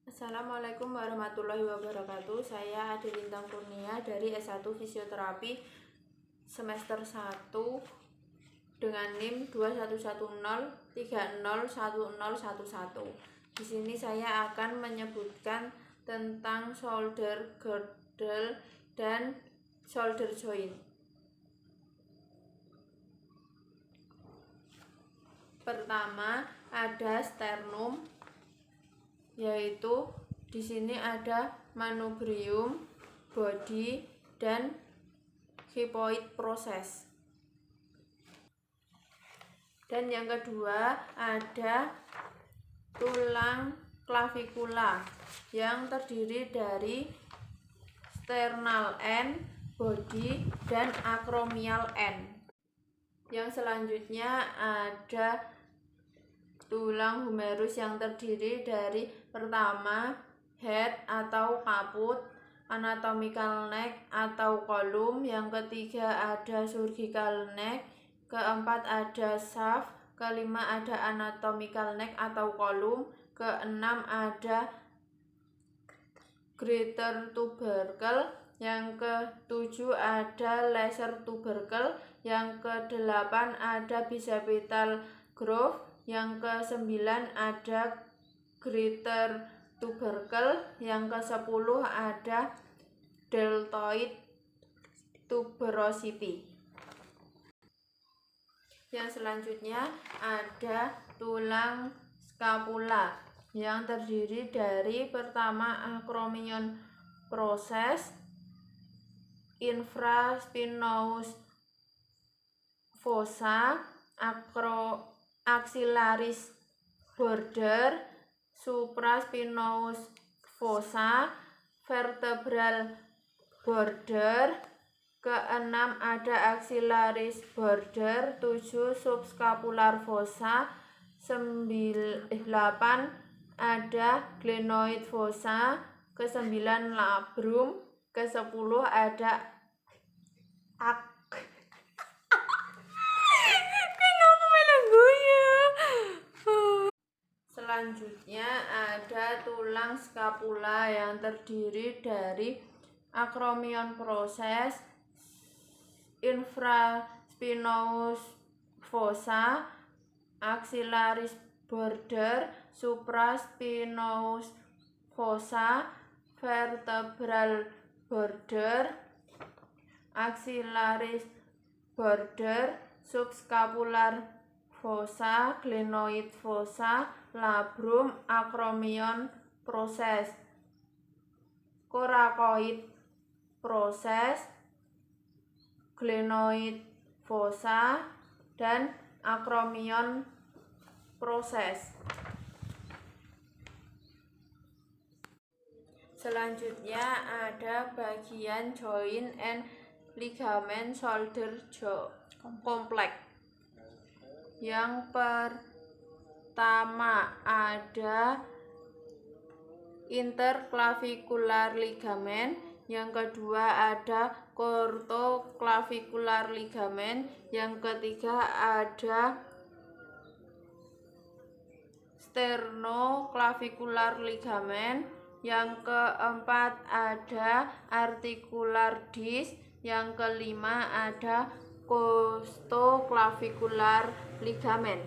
Assalamualaikum warahmatullahi wabarakatuh. Saya Ade Lintang Kurnia dari S1 Fisioterapi semester 1 dengan NIM 2110301011. Di sini saya akan menyebutkan tentang shoulder girdle dan shoulder joint. Pertama ada sternum, yaitu di sini ada manubrium, body, dan hypoid process. Dan yang kedua ada tulang clavicular yang terdiri dari sternal end, body, dan acromial end. Yang selanjutnya ada tulang humerus yang terdiri dari pertama head atau kaput, anatomical neck atau kolum, yang ketiga ada surgical neck, keempat ada shaft, kelima ada anatomical neck atau kolum, keenam ada greater tubercle, yang ketujuh ada lesser tubercle, yang kedelapan ada bicipital groove, yang ke-9 ada greater tubercle, yang ke-10 ada deltoid tuberosity. Yang selanjutnya ada tulang scapula yang terdiri dari pertama acromion process, infraspinatus fossa, axillaris border, supraspinatus fossa, vertebral border, keenam ada axillaris border, 7 subscapular fossa, 8 ada glenoid fossa, ke-9 labrum, ke-10 ada Selanjutnya ada tulang scapula yang terdiri dari acromion process, infraspinatus fossa, axillaris border, supraspinatus fossa, vertebral border, axillaris border, subscapular fossa, glenoid fossa, labrum, acromion process, coracoid process, glenoid fossa, dan acromion process. Selanjutnya ada bagian joint and ligament shoulder complex. Yang pertama ada interclavicular ligament, yang kedua ada courtoclavicular ligament, yang ketiga ada sternoclavicular ligament, yang keempat ada articular disc, yang kelima ada costoclavicular ligament.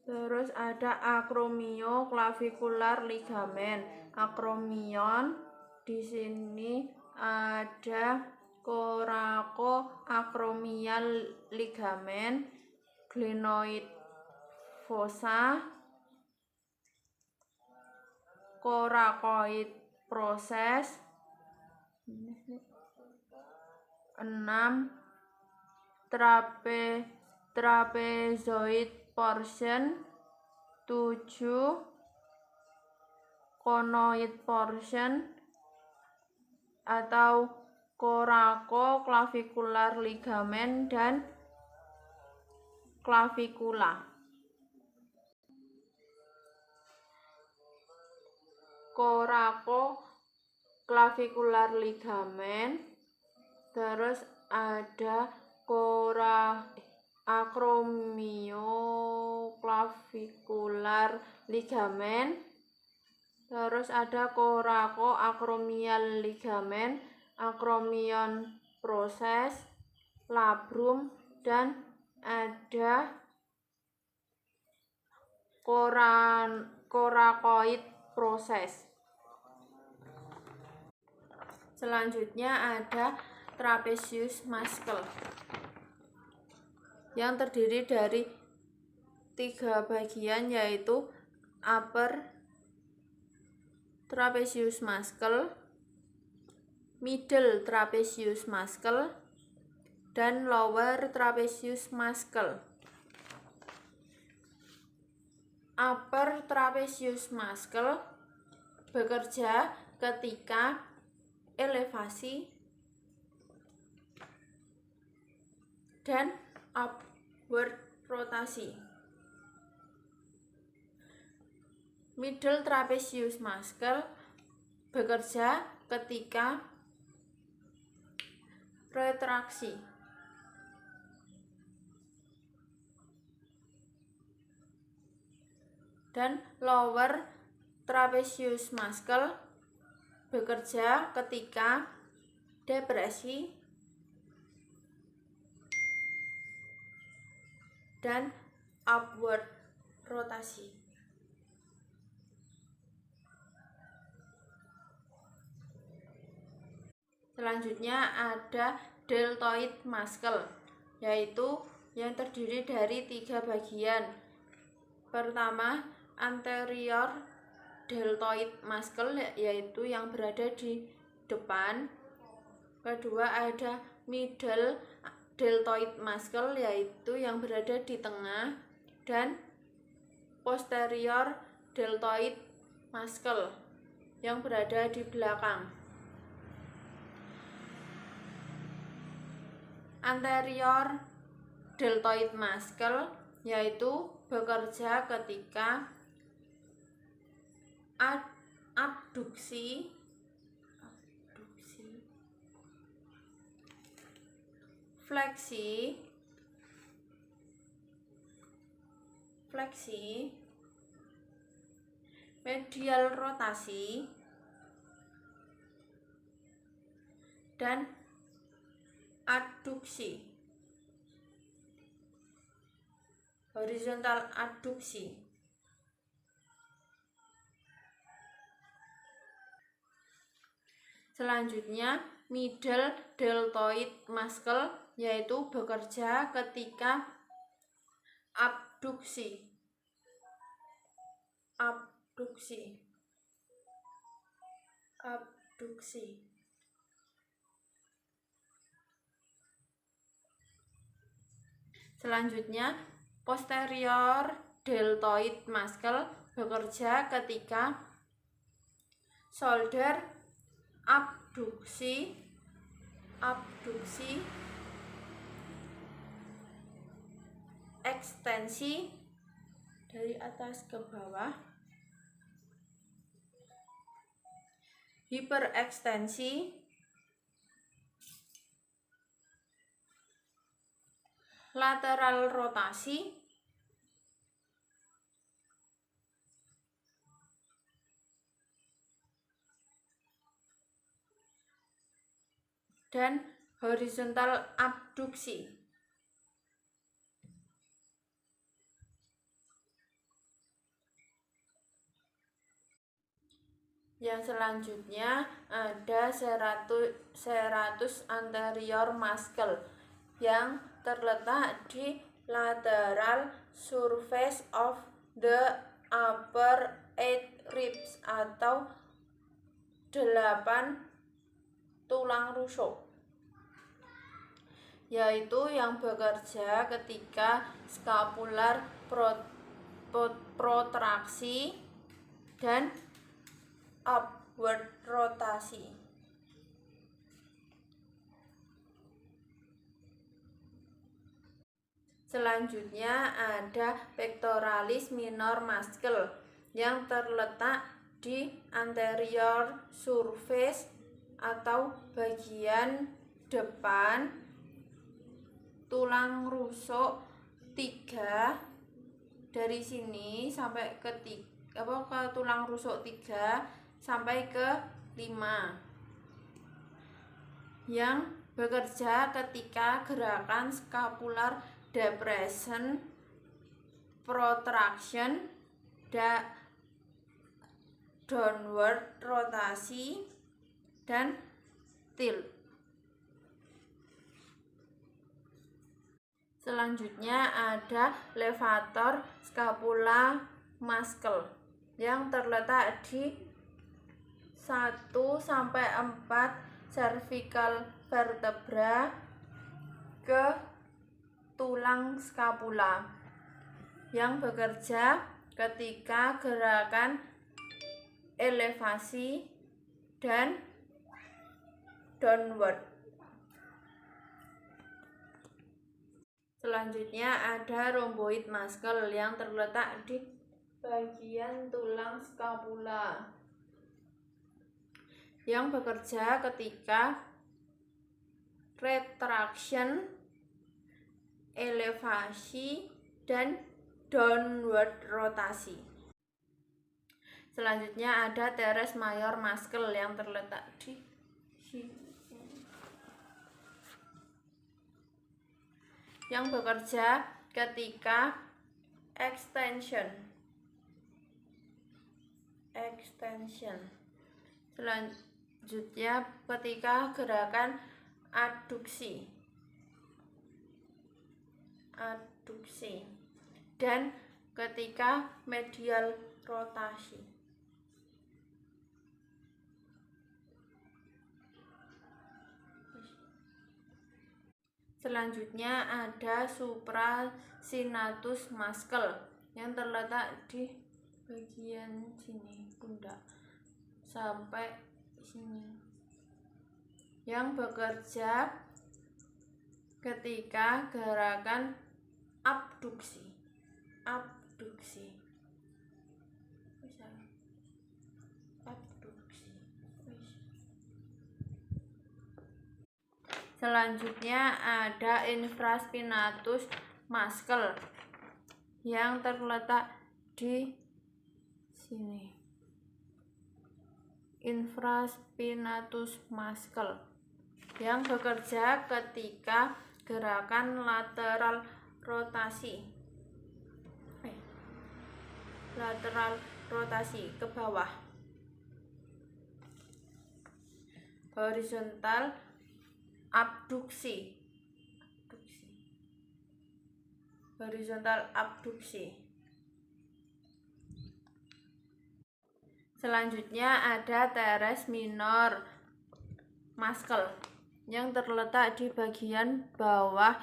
Terus ada acromioclavicular ligament. Acromion di sini ada coracoacromial ligament, glenoid fossa, coracoid process, 6 trapezoid portion, 7 conoid portion atau coracoclavicular ligament, dan clavicula. Coracoclavicular ligament, terus ada acromioclavicular ligament. Terus ada coracoacromial ligament, acromion process, labrum, dan ada coracoid process. Selanjutnya ada trapezius muscle yang terdiri dari 3 bagian, yaitu upper trapezius muscle, middle trapezius muscle, dan lower trapezius muscle. Upper trapezius muscle bekerja ketika elevasi dan upward rotasi. Middle trapezius muscle bekerja ketika retraksi. Dan lower trapezius muscle bekerja ketika depresi dan upward rotasi. Selanjutnya ada deltoid muscle, yaitu yang terdiri dari 3 bagian. Pertama, anterior deltoid muscle, yaitu yang berada di depan. Kedua, ada middle deltoid muscle, yaitu yang berada di tengah. Dan posterior deltoid muscle yang berada di belakang. Anterior deltoid muscle yaitu bekerja ketika abduksi, fleksi, medial rotasi, dan adduksi, horizontal adduksi. Selanjutnya, middle deltoid muscle yaitu bekerja ketika abduksi. Selanjutnya, posterior deltoid muscle bekerja ketika shoulder abduksi, ekstensi dari atas ke bawah, hiperekstensi, lateral rotasi, dan horizontal abduksi. Yang selanjutnya ada serratus anterior muscle yang terletak di lateral surface of the upper 8 ribs atau 8 tulang rusuk, yaitu yang bekerja ketika scapular protraksi dan upward rotasi. Selanjutnya ada pectoralis minor muscle yang terletak di anterior surface atau bagian depan tulang rusuk ketiga dari sini sampai ke tulang rusuk 3 sampai ke 5 yang bekerja ketika gerakan scapular depression, protraction, downward rotasi, dan tilt. Selanjutnya ada levator scapula muscle yang terletak di 1 sampai 4 cervical vertebra ke tulang scapula yang bekerja ketika gerakan elevasi dan downward. Selanjutnya ada rhomboid muscle yang terletak di bagian tulang scapula yang bekerja ketika retraction, elevasi, dan downward rotasi. Selanjutnya ada teres major muscle yang terletak di sini, yang bekerja ketika extension. Selanjutnya ketika gerakan adduksi dan ketika medial rotasi. Selanjutnya ada supraspinatus muscle yang terletak di bagian sini pundak sampai sini, yang bekerja ketika gerakan abduksi. Selanjutnya ada infraspinatus muscle yang terletak di sini. Infraspinatus muscle yang bekerja ketika gerakan lateral rotasi. Lateral rotasi ke bawah. Horizontal abduksi. Horizontal abduksi. Selanjutnya ada teres minor muscle yang terletak di bagian bawah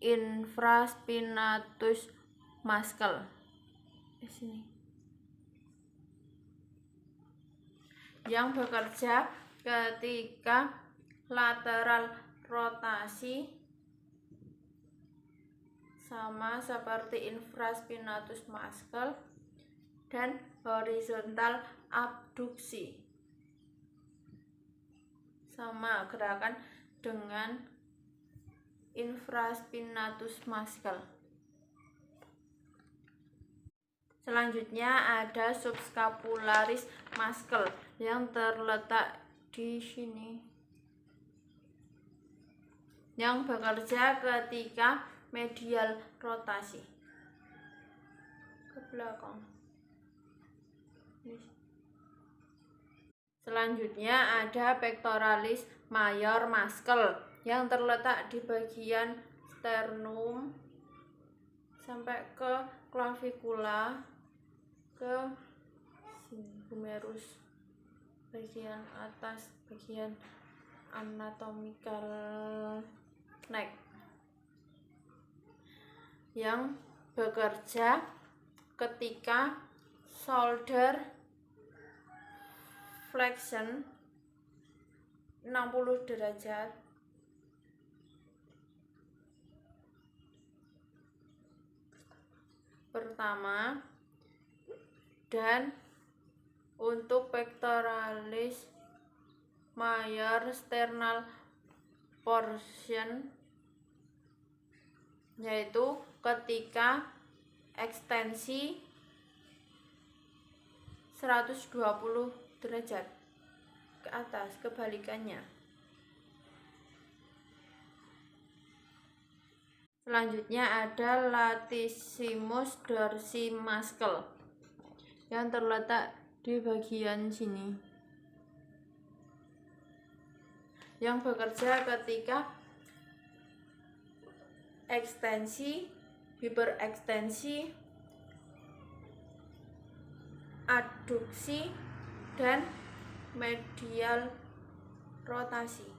infraspinatus muscle. Di sini. Yang bekerja ketika lateral rotasi sama seperti infraspinatus muscle dan horizontal abduksi, sama gerakan dengan infraspinatus muscle. Selanjutnya ada subscapularis muscle yang terletak di sini, yang bekerja ketika medial rotasi ke belakang. Selanjutnya ada pectoralis major muscle yang terletak di bagian sternum sampai ke clavikula ke sini, humerus bagian atas, bagian anatomical neck, yang bekerja ketika shoulder flexion 60 derajat pertama, dan untuk pectoralis major sternal portion yaitu ketika ekstensi 120 derajat ke atas, kebalikannya. Selanjutnya ada latissimus dorsi muscle yang terletak di bagian sini, yang bekerja ketika ekstensi, hiperekstensi, adduksi, dan medial rotasi.